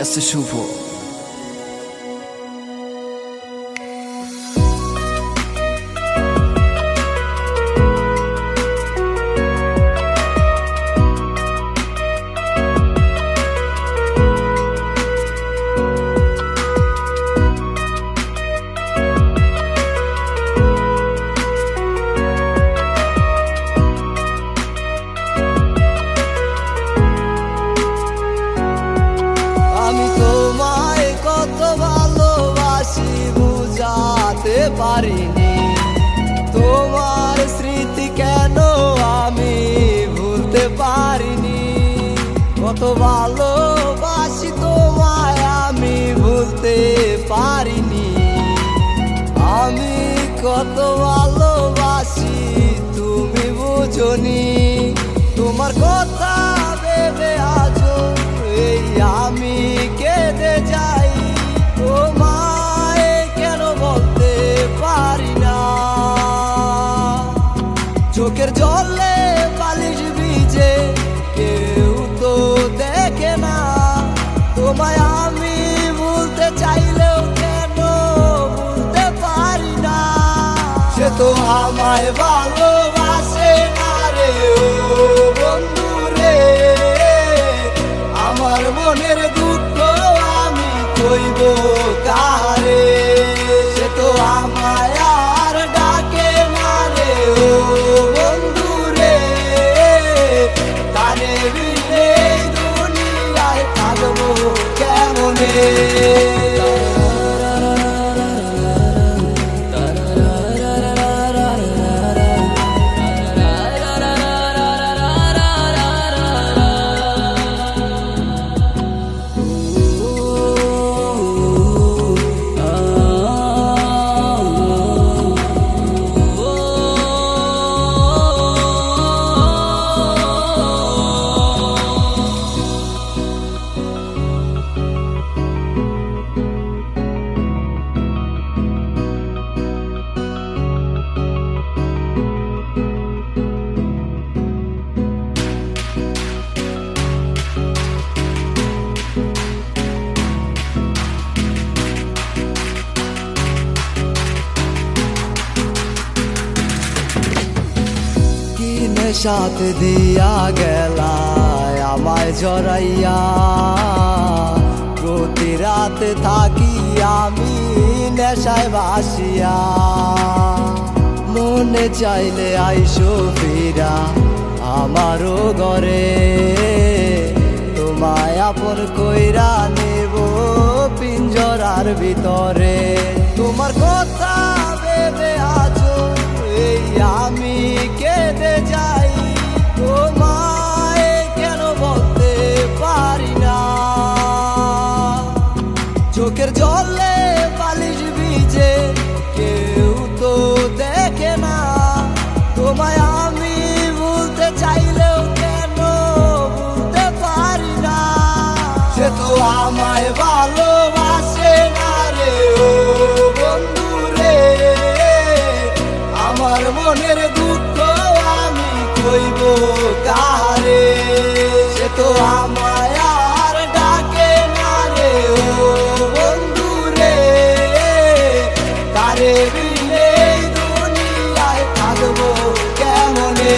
S শুভ। পারিনি তোমার স্মৃতি কেন আমি ভুলতে পারিনি, কত ভালোবাসি তোমায় আমি ভুলতে পারিনি। আমি কত ভালোবাসি তুমি বুঝনি, তোমার কথা ভেবে আজও এই আমি কেঁদে যাই। তোমায় কেন বলতে পারি না, চোখের জলে বালিশ ভিজে কেউ তো দেখে না। তোমায় আমি ভুলতে চাইলেও কেন ভুলতে পারি না, সে তো আমায় ভালোবাসে না রে ও বন্ধু রে। আমার মনের দুঃখ আমি কইব কারে, সে তো আমায় আর ডাকে না রে ও বন্ধু রে। তারে বিনে দুনিয়ায় থাকবো কেমনে। সাথে দিয়া গেলা আমায় জড়াইয়া, প্রতি রাতে থাকি আমি নেশায় ভাসিয়া। মনে চাইলে আইসো ফিরা আমারও ঘরে, তোমায় আপন কইরা নেব পিঞ্জরার ভিতরে। তোমার কথা ভেবে আজও এই আমি কেঁদে যাই। তোমায় কেন বলতে পারি না, চোখের জলে বালিশ ভিজে কেউ তো দেখে না। তোমায় আমি ভুলতে চাইলেও কেন ভুলতে পারি না, সে তো আমায় ভালোবাসে না রে ও বন্ধু রে। আমার মনের দুঃখ আমি কইব কারে, সে তো আমায় আর ডাকে না রে ও বন্ধু রে। তারে বিনে দুনিয়ায় থাকবো কেমনে।